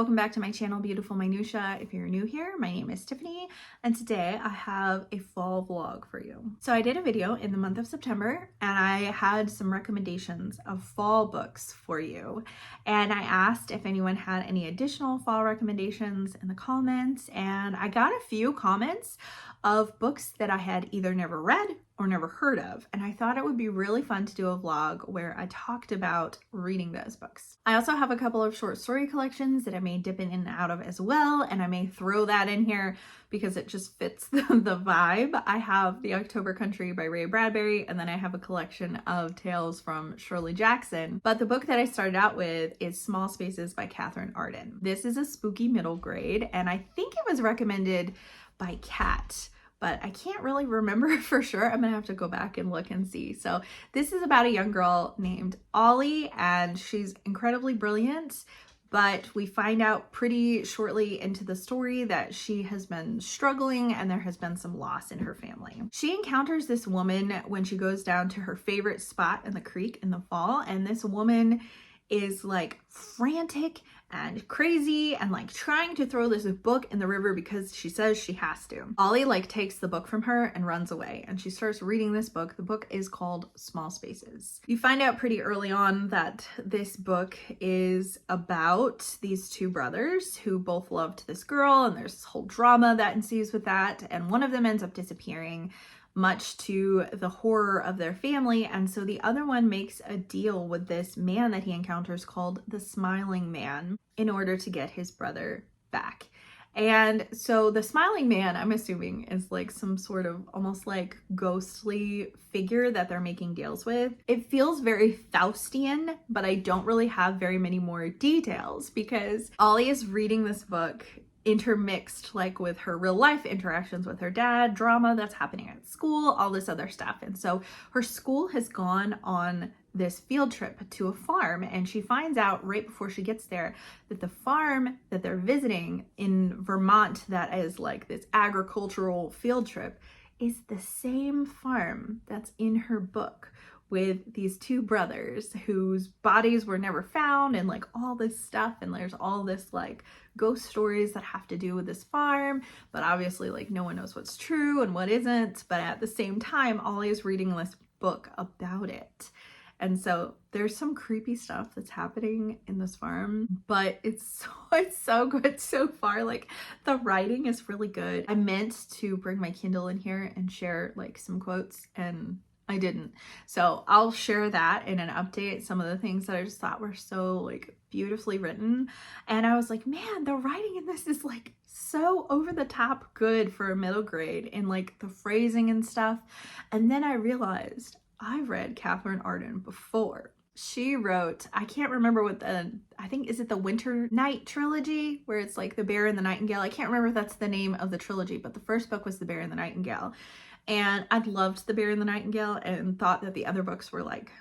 welcome back to my channel, Beautiful Minutia. If you're new here, my name is Tiffany, and today I have a fall vlog for you. So I did a video in the month of September, and I had some recommendations of fall books for you. And I asked if anyone had any additional fall recommendations in the comments, and I got a few comments of books that I had either never read or never heard of, and I thought it would be really fun to do a vlog where I talked about reading those books. I also have a couple of short story collections that I may dip in and out of as well, and I may throw that in here because it just fits the vibe. I have The October Country by Bradbury, and then I have a collection of tales from Shirley Jackson. But the book that I started out with is Small Spaces by Katherine Arden. This is a spooky middle grade, and I think it was recommended by Kat, but I can't really remember for sure. I'm gonna have to go back and look and see. So this is about a young girl named Ollie, and she's incredibly brilliant, but we find out pretty shortly into the story that she has been struggling and there has been some loss in her family. She encounters this woman when she goes down to her favorite spot in the creek in the fall, and this woman is like frantic and crazy and like trying to throw this book in the river because she says she has to. Ollie like takes the book from her and runs away, and she starts reading this book. The book is called Small Spaces. You find out pretty early on that this book is about these two brothers who both loved this girl, and there's this whole drama that ensues with that, and one of them ends up disappearing, much to the horror of their family. And so the other one makes a deal with this man that he encounters called the Smiling Man in order to get his brother back. And so the Smiling Man, I'm assuming, is like some sort of almost like ghostly figure that they're making deals with. It feels very Faustian, but I don't really have very many more details because Ollie is reading this book intermixed like with her real life interactions with her dad, drama that's happening at school, all this other stuff. And so her school has gone on this field trip to a farm, and she finds out right before she gets there that the farm that they're visiting in Vermont, that is like this agricultural field trip, is the same farm that's in her book, with these two brothers whose bodies were never found and like all this stuff. And there's all this like ghost stories that have to do with this farm, but obviously like no one knows what's true and what isn't. But at the same time, Ollie is reading this book about it. And so there's some creepy stuff that's happening in this farm, but it's so good so far. Like the writing is really good. I meant to bring my Kindle in here and share like some quotes, and I didn't. So I'll share that in an update, some of the things that I just thought were so like beautifully written. And I was like, man, the writing in this is like so over the top good for a middle grade, and like the phrasing and stuff. And then I realized I've read Katherine Arden before. She wrote, I can't remember what I think, is it the Winter Night trilogy, where it's like The Bear and the Nightingale? I can't remember if that's the name of the trilogy, but the first book was The Bear and the Nightingale. And I loved The Bear and the Nightingale and thought that the other books were like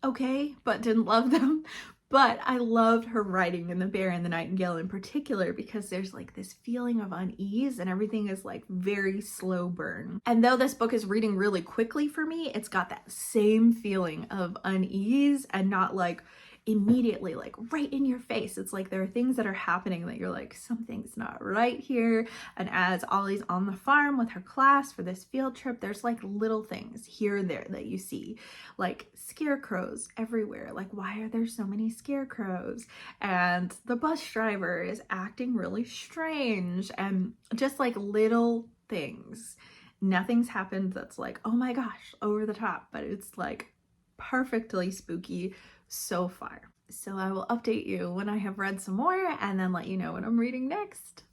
okay, but didn't love them. But I loved her writing in The Bear and the Nightingale in particular because there's like this feeling of unease and everything is like very slow burn. And though this book is reading really quickly for me, it's got that same feeling of unease, and not like immediately like right in your face. It's like there are things that are happening that you're like, something's not right here. And as Ollie's on the farm with her class for this field trip, there's like little things here and there that you see, like scarecrows everywhere. Like, why are there so many scarecrows? And the bus driver is acting really strange, and just like little things. Nothing's happened that's like, oh my gosh, over the top, but it's like perfectly spooky so far. So I will update you when I have read some more, and then let you know what I'm reading next.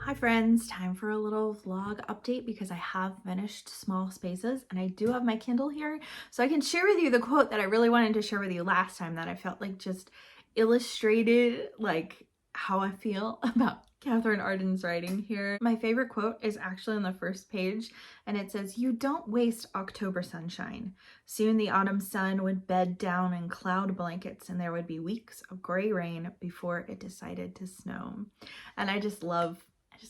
Hi friends, time for a little vlog update because I have finished Small Spaces and I do have my Kindle here, so I can share with you the quote that I really wanted to share with you last time that I felt like just illustrated like how I feel about Catherine Arden's writing here. My favorite quote is actually on the first page, and it says, "You don't waste October sunshine. Soon the autumn sun would bed down in cloud blankets and there would be weeks of gray rain before it decided to snow." And I just love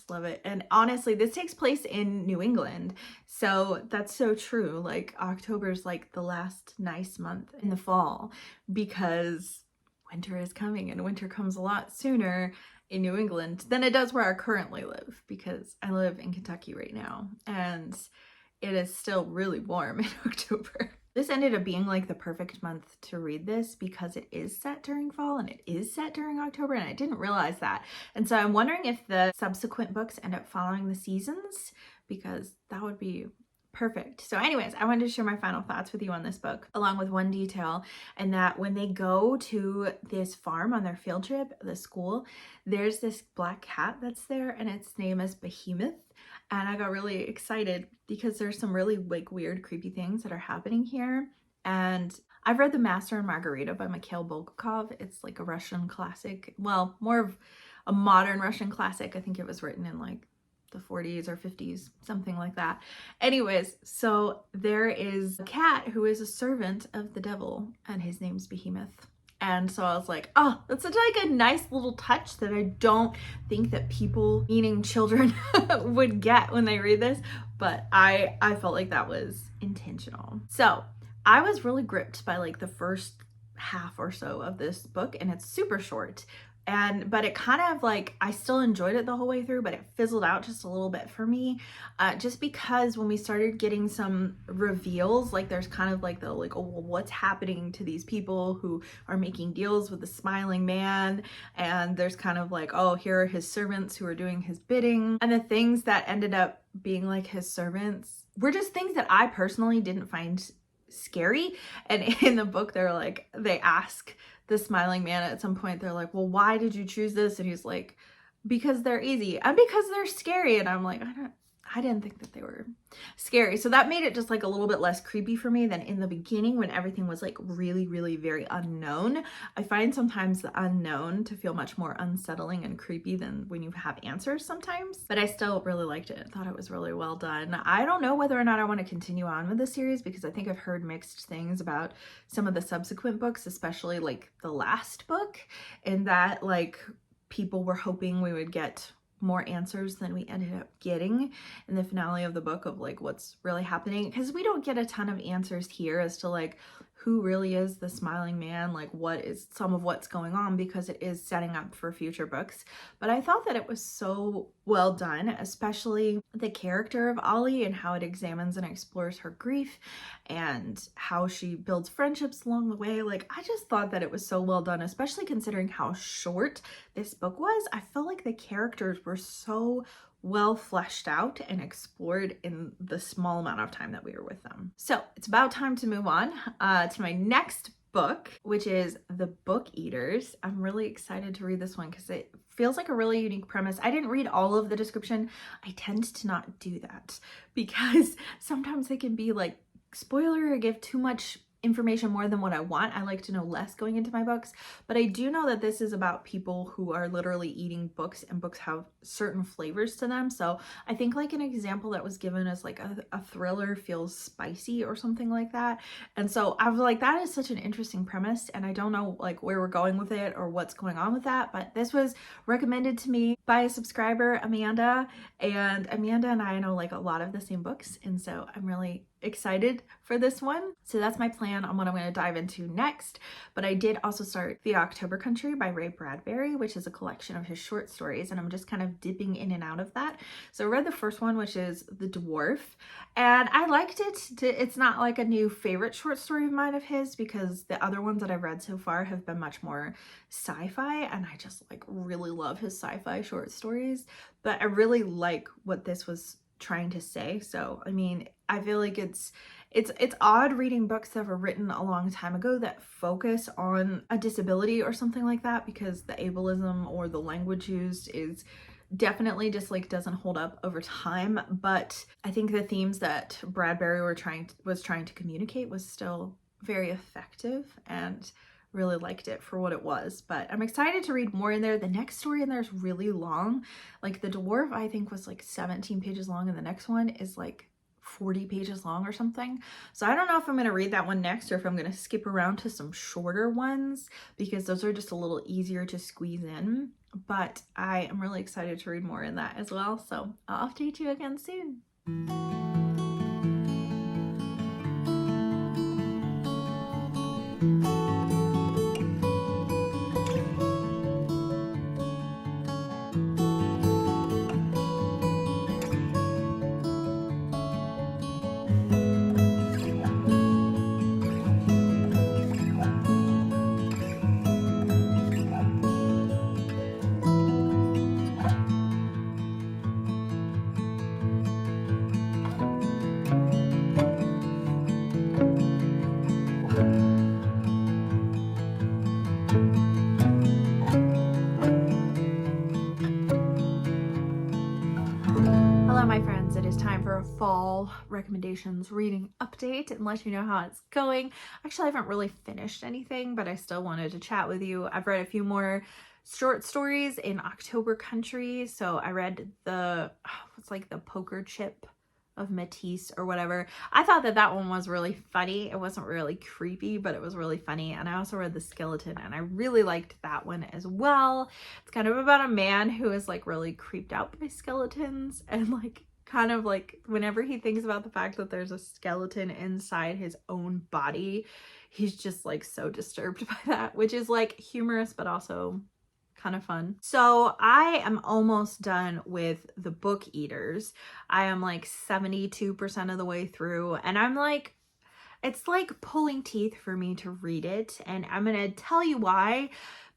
it. And honestly, this takes place in New England. So that's so true. Like October's like the last nice month in the fall because winter is coming, and winter comes a lot sooner in New England than it does where I currently live, because I live in Kentucky right now and it is still really warm in October. This ended up being like the perfect month to read this because it is set during fall and it is set during October, and I didn't realize that. And so I'm wondering if the subsequent books end up following the seasons, because that would be perfect. So anyways, I wanted to share my final thoughts with you on this book, along with one detail, and that when they go to this farm on their field trip, the school, there's this black cat that's there and its name is Behemoth. And I got really excited because there's some really like weird, creepy things that are happening here. And I've read The Master and Margarita by Mikhail Bulgakov. It's like a Russian classic, well, more of a modern Russian classic. I think it was written in like the 40s or 50s, something like that. Anyways, so there is a cat who is a servant of the devil, and his name's Behemoth. And so I was like, oh, that's such like a nice little touch that I don't think that people, meaning children, would get when they read this. But I felt like that was intentional. So I was really gripped by like the first half or so of this book, and it's super short. But it kind of like, I still enjoyed it the whole way through, but it fizzled out just a little bit for me, just because when we started getting some reveals, like there's kind of like the like, oh, well, what's happening to these people who are making deals with the smiling man, and there's kind of like, oh, here are his servants who are doing his bidding, and the things that ended up being like his servants were just things that I personally didn't find scary. And in the book, they're like, they ask the smiling man at some point, they're like, well, why did you choose this? And he's like, because they're easy and because they're scary. And I'm like, I didn't think that they were scary. So that made it just like a little bit less creepy for me than in the beginning when everything was like really, really very unknown. I find sometimes the unknown to feel much more unsettling and creepy than when you have answers sometimes. But I still really liked it. I thought it was really well done. I don't know whether or not I want to continue on with the series because I think I've heard mixed things about some of the subsequent books, especially like the last book, and that like people were hoping we would get more answers than we ended up getting in the finale of the book of like what's really happening, because we don't get a ton of answers here as to like who really is the smiling man, like what is some of what's going on, because it is setting up for future books. But I thought that it was so well done, especially the character of Ollie and how it examines and explores her grief and how she builds friendships along the way. Like I just thought that it was so well done, especially considering how short this book was. I felt like the characters were so well fleshed out and explored in the small amount of time that we were with them. So it's about time to move on to my next book, which is The Book Eaters. I'm really excited to read this one because it feels like a really unique premise. I didn't read all of the description. I tend to not do that because sometimes they can be like spoiler or give too much information more than what I want. I like to know less going into my books, but I do know that this is about people who are literally eating books, and books have certain flavors to them. So I think like an example that was given as like a thriller feels spicy or something like that. And so I was like, that is such an interesting premise, and I don't know like where we're going with it or what's going on with that, but this was recommended to me by a subscriber, Amanda, and I know like a lot of the same books, and so I'm really excited for this one. So that's my plan on what I'm going to dive into next. But I did also start The October Country by Ray Bradbury, which is a collection of his short stories, and I'm just kind of dipping in and out of that. So I read the first one, which is The Dwarf, and I liked it. It's not like a new favorite short story of mine of his, because the other ones that I've read so far have been much more sci-fi, and I just like really love his sci-fi short stories. But I really like what this was trying to say. So I mean, I feel like it's odd reading books that were written a long time ago that focus on a disability or something like that, because the ableism or the language used is definitely just like doesn't hold up over time. But I think the themes that Bradbury was trying to communicate was still very effective and really liked it for what it was, but I'm excited to read more in there. The next story in there is really long. Like the dwarf, I think, was like 17 pages long, and the next one is like 40 pages long or something. So I don't know if I'm going to read that one next or if I'm going to skip around to some shorter ones, because those are just a little easier to squeeze in. But I am really excited to read more in that as well. So I'll update you again soon. Hello, my friends. It is time for a fall recommendations reading update and let you know how it's going. Actually, I haven't really finished anything, but I still wanted to chat with you. I've read a few more short stories in October Country. So I read what's like the poker chip of Matisse or whatever. I thought that one was really funny. It wasn't really creepy, but it was really funny. And I also read The Skeleton, and I really liked that one as well. It's kind of about a man who is like really creeped out by skeletons, and like kind of like whenever he thinks about the fact that there's a skeleton inside his own body, he's just like so disturbed by that, which is like humorous but also kind of fun. So I am almost done with The Book Eaters. I am like 72% of the way through, and I'm like, it's like pulling teeth for me to read it, and I'm gonna tell you why.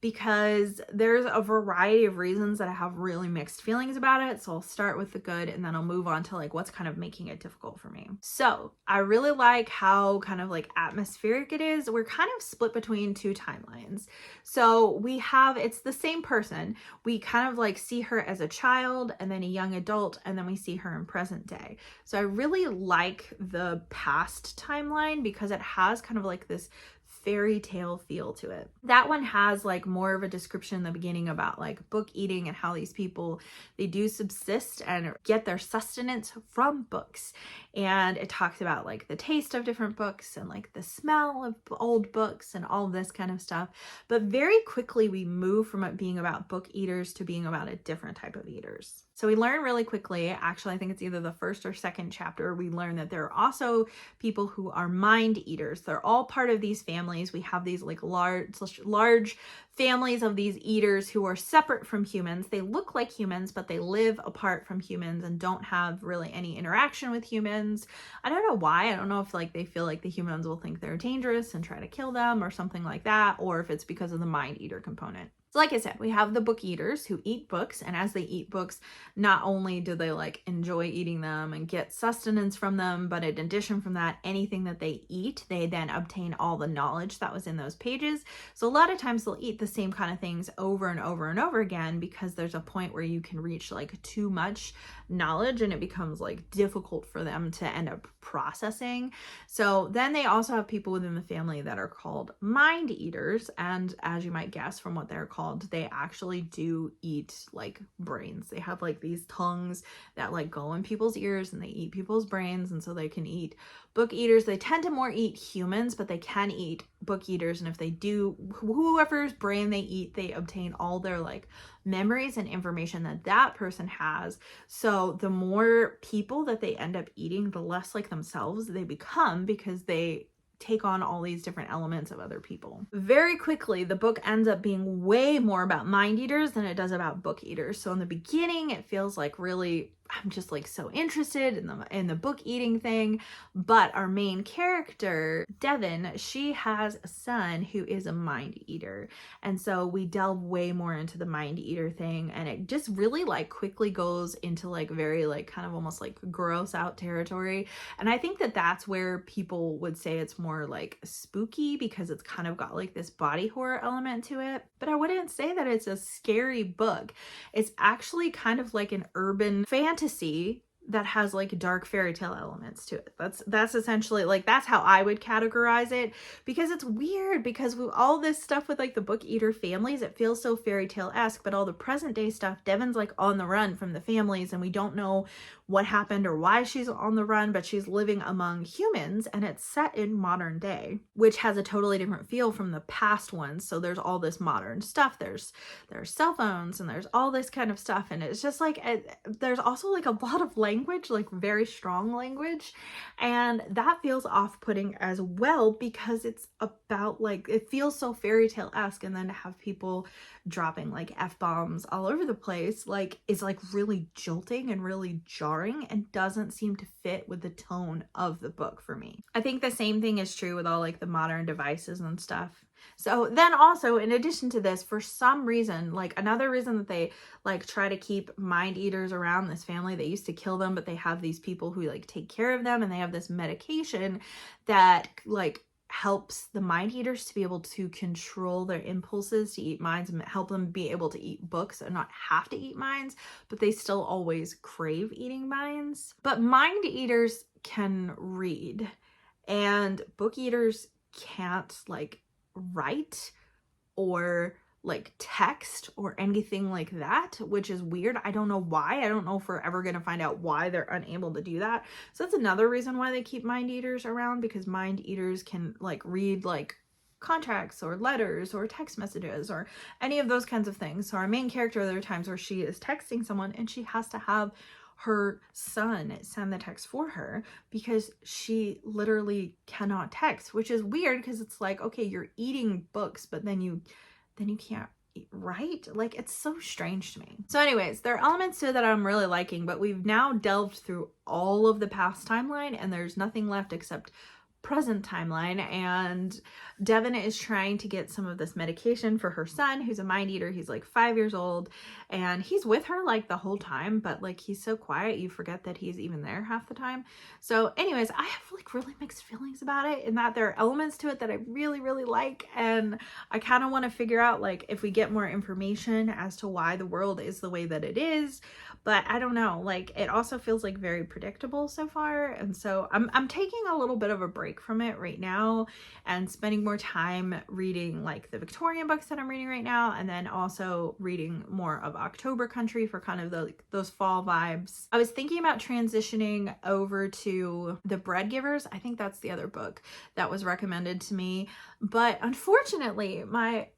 Because there's a variety of reasons that I have really mixed feelings about it. So I'll start with the good, and then I'll move on to like what's kind of making it difficult for me. So I really like how kind of like atmospheric it is. We're kind of split between two timelines. So it's the same person. We kind of like see her as a child and then a young adult, and then we see her in present day. So I really like the past timeline because it has kind of like this fairy tale feel to it. That one has like more of a description in the beginning about like book eating and how these people, they do subsist and get their sustenance from books. And it talks about like the taste of different books and like the smell of old books and all this kind of stuff. But very quickly we move from it being about book eaters to being about a different type of eaters. So we learn really quickly, actually I think it's either the first or second chapter, we learn that there are also people who are mind eaters. They're all part of these families. We have these like large families of these eaters who are separate from humans. They look like humans, but they live apart from humans and don't have really any interaction with humans. I don't know why. I don't know if like they feel like the humans will think they're dangerous and try to kill them or something like that, or if it's because of the mind eater component. So like I said, we have the book eaters who eat books, and as they eat books, not only do they like enjoy eating them and get sustenance from them, but in addition from that, anything that they eat, they then obtain all the knowledge that was in those pages. So a lot of times they'll eat the same kind of things over and over and over again, because there's a point where you can reach like too much knowledge and it becomes like difficult for them to end up processing. So then they also have people within the family that are called mind eaters, and as you might guess from what they're called, they actually do eat like brains. They have like these tongues that like go in people's ears and they eat people's brains, and so they can eat book eaters. They tend to more eat humans, but they can eat book eaters, and if they do, whoever's brain they eat, they obtain all their like memories and information that that person has. So the more people that they end up eating, the less like themselves they become, because they take on all these different elements of other people. Very quickly, the book ends up being way more about mind eaters than it does about book eaters. So in the beginning, it feels like really, I'm just like so interested in the book eating thing. But our main character, Devin, she has a son who is a mind eater. And so we delve way more into the mind eater thing, and it just really like quickly goes into like very like kind of almost like gross out territory. And I think that that's where people would say it's more like spooky, because it's kind of got like this body horror element to it. But I wouldn't say that it's a scary book. It's actually kind of like an urban fantasy that has like dark fairy tale elements to it. That's essentially like, that's how I would categorize it, because it's weird because with all this stuff with like the book eater families, it feels so fairy tale-esque, but all the present day stuff, Devon's like on the run from the families and we don't know what happened or why she's on the run, but she's living among humans and it's set in modern day, which has a totally different feel from the past ones. So there's all this modern stuff, there's cell phones and there's all this kind of stuff, and it's just like there's also like a lot of language, like very strong language, and that feels off-putting as well because it's about like, it feels so fairy tale-esque, and then to have people dropping like F-bombs all over the place like is like really jolting and really jarring and doesn't seem to fit with the tone of the book for me. I think the same thing is true with all like the modern devices and stuff. So then also, in addition to this, for some reason, like another reason that they like try to keep mind eaters around this family, they used to kill them, but they have these people who like take care of them, and they have this medication that like helps the mind eaters to be able to control their impulses to eat minds and help them be able to eat books and not have to eat minds, but they still always crave eating minds. But mind eaters can read, and book eaters can't like write or like text or anything like that, which is weird. I don't know why. I don't know if we're ever going to find out why they're unable to do that. So that's another reason why they keep mind eaters around, because mind eaters can like read like contracts or letters or text messages or any of those kinds of things. So our main character, there are times where she is texting someone and she has to have her son send the text for her because she literally cannot text, which is weird because it's like, okay, you're eating books, but then you can't eat, right? Like, it's so strange to me. So anyways, there are elements to it that I'm really liking, but we've now delved through all of the past timeline and there's nothing left except present timeline, and Devon is trying to get some of this medication for her son who's a mind eater. He's like 5 years old and he's with her like the whole time, but like he's so quiet you forget that he's even there half the time. So anyways, I have like really mixed feelings about it, in that there are elements to it that I really like, and I kind of want to figure out like if we get more information as to why the world is the way that it is, but I don't know, like it also feels like very predictable so far, and so I'm taking a little bit of a break from it right now and spending more time reading like the Victorian books that I'm reading right now, and then also reading more of October Country for kind of those fall vibes. I was thinking about transitioning over to The Bread Givers. I think that's the other book that was recommended to me, but unfortunately my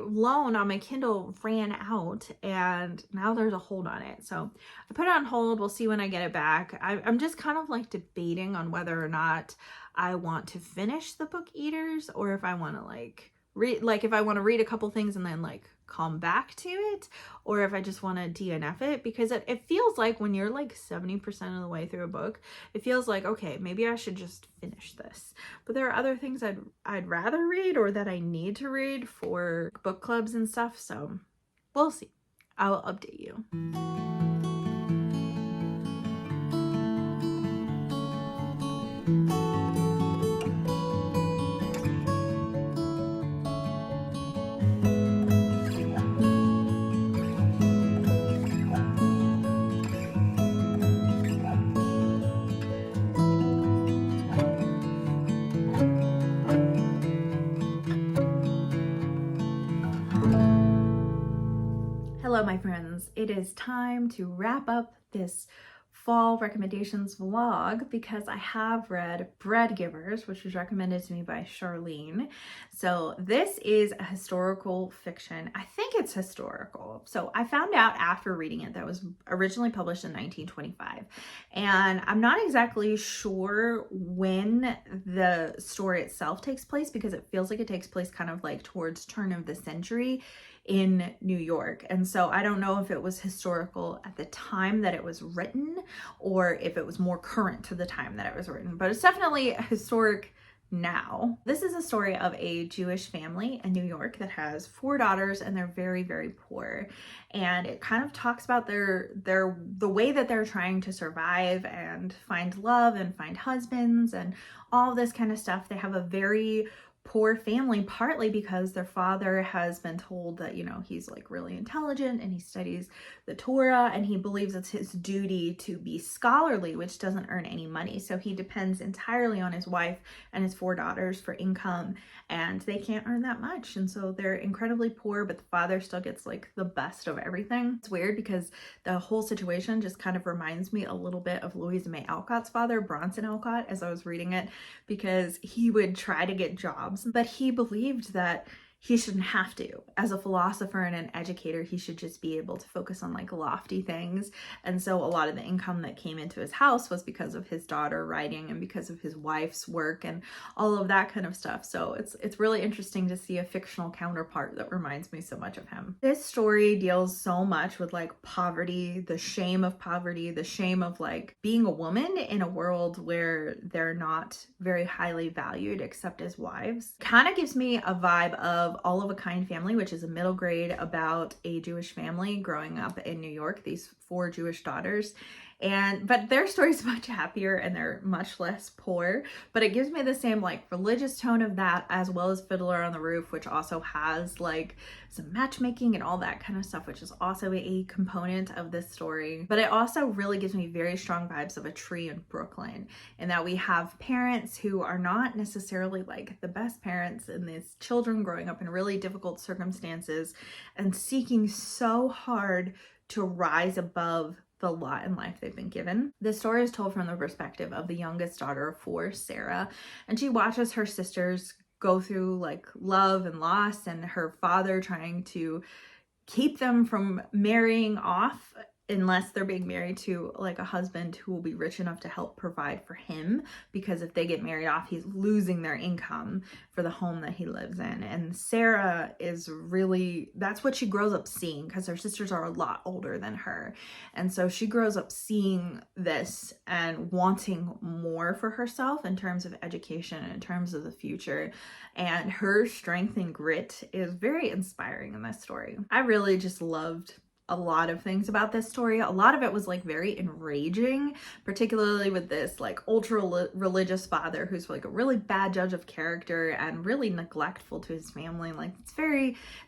loan on my Kindle ran out and now there's a hold on it. So I put it on hold. We'll see when I get it back. I'm just kind of like debating on whether or not I want to finish the Book Eaters, or if I want to like read, like if I want to read a couple things and then like come back to it, or if I just want to DNF it, because it feels like when you're like 70% of the way through a book, it feels like, okay, maybe I should just finish this. But there are other things I'd rather read or that I need to read for book clubs and stuff. So we'll see. I will update you. Hello, my friends. It is time to wrap up this fall recommendations vlog because I have read Bread Givers, which was recommended to me by Charlene. So this is a historical fiction. I think it's historical. So I found out after reading it that it was originally published in 1925. And I'm not exactly sure when the story itself takes place because it feels like it takes place kind of like towards turn of the century in New York. And so I don't know if it was historical at the time that it was written or if it was more current to the time that it was written, but it's definitely historic now. This is a story of a Jewish family in New York that has 4 daughters and they're very poor. And it kind of talks about the way that they're trying to survive and find love and find husbands and all this kind of stuff. They have a very poor family, partly because their father has been told that, you know, he's like really intelligent and he studies the Torah and he believes it's his duty to be scholarly, which doesn't earn any money. So he depends entirely on his wife and his 4 daughters for income, and they can't earn that much. And so they're incredibly poor, but the father still gets like the best of everything. It's weird because the whole situation just kind of reminds me a little bit of Louisa May Alcott's father, Bronson Alcott, as I was reading it, because he would try to get jobs, but he believed that he shouldn't have to. As a philosopher and an educator, he should just be able to focus on like lofty things. And so a lot of the income that came into his house was because of his daughter writing and because of his wife's work and all of that kind of stuff. So it's really interesting to see a fictional counterpart that reminds me so much of him. This story deals so much with like poverty, the shame of poverty, the shame of like being a woman in a world where they're not very highly valued except as wives. Kind of gives me a vibe of All of a Kind Family, which is a middle grade about a Jewish family growing up in New York, these 4 Jewish daughters. But their story's much happier and they're much less poor, but it gives me the same like religious tone of that, as well as Fiddler on the Roof, which also has like some matchmaking and all that kind of stuff, which is also a component of this story. But it also really gives me very strong vibes of A Tree in Brooklyn, in that we have parents who are not necessarily like the best parents, and these children growing up in really difficult circumstances and seeking so hard to rise above the lot in life they've been given. The story is told from the perspective of the youngest daughter of 4, Sarah, and she watches her sisters go through like love and loss, and her father trying to keep them from marrying off unless they're being married to like a husband who will be rich enough to help provide for him, because if they get married off, he's losing their income for the home that he lives in. And Sarah is really, that's what she grows up seeing, because her sisters are a lot older than her. And so she grows up seeing this and wanting more for herself in terms of education and in terms of the future. And her strength and grit is very inspiring in this story. I really just loved a lot of things about this story. A lot of it was like very enraging, particularly with this like ultra religious father who's like a really bad judge of character and really neglectful to his family. Like it's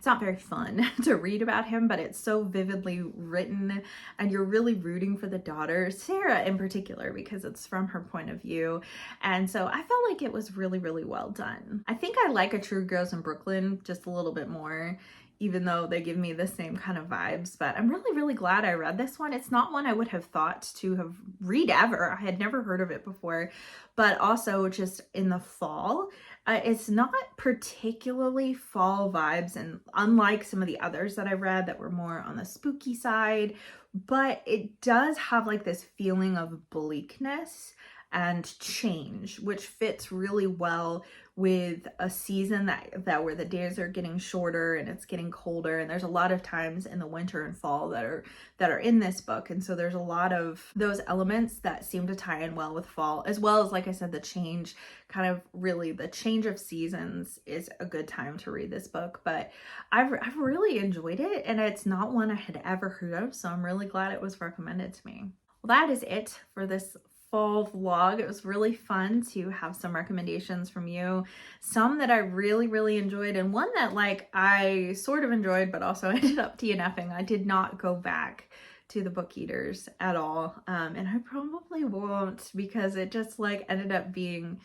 not very fun to read about him, but it's so vividly written and you're really rooting for the daughter, Sarah in particular, because it's from her point of view. And so I felt like it was really, really well done. I think I like A True Girls in Brooklyn just a little bit more, even though they give me the same kind of vibes. But I'm really, really glad I read this one. It's not one I would have thought to have read ever. I had never heard of it before, but also just in the fall. It's not particularly fall vibes, and unlike some of the others that I read that were more on the spooky side, but it does have like this feeling of bleakness and change, which fits really well with a season that where the days are getting shorter and it's getting colder, and there's a lot of times in the winter and fall that are in this book. And so there's a lot of those elements that seem to tie in well with fall, as well as, like I said, the change, kind of really the change of seasons is a good time to read this book. But I've really enjoyed it, and it's not one I had ever heard of, so I'm really glad it was recommended to me. Well, that is it for this fall vlog. It was really fun to have some recommendations from you, some that I really, really enjoyed, and one that like I sort of enjoyed but also ended up DNFing. I did not go back to the Book Eaters at all, and I probably won't, because it just like ended up being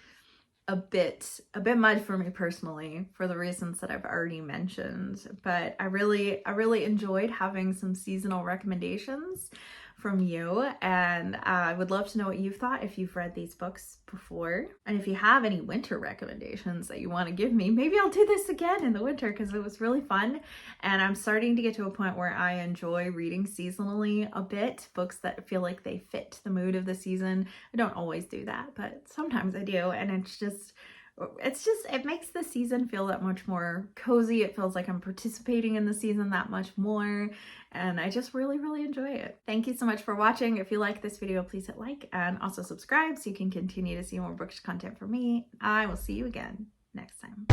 a bit much for me personally, for the reasons that I've already mentioned. But I really enjoyed having some seasonal recommendations from you, and I would love to know what you've thought if you've read these books before. And if you have any winter recommendations that you want to give me, maybe I'll do this again in the winter, because it was really fun. And I'm starting to get to a point where I enjoy reading seasonally a bit, books that feel like they fit the mood of the season. I don't always do that, but sometimes I do, and it makes the season feel that much more cozy. It feels like I'm participating in the season that much more, and I just really, really enjoy it. Thank you so much for watching. If you like this video, please hit like and also subscribe so you can continue to see more bookish content from me. I will see you again next time.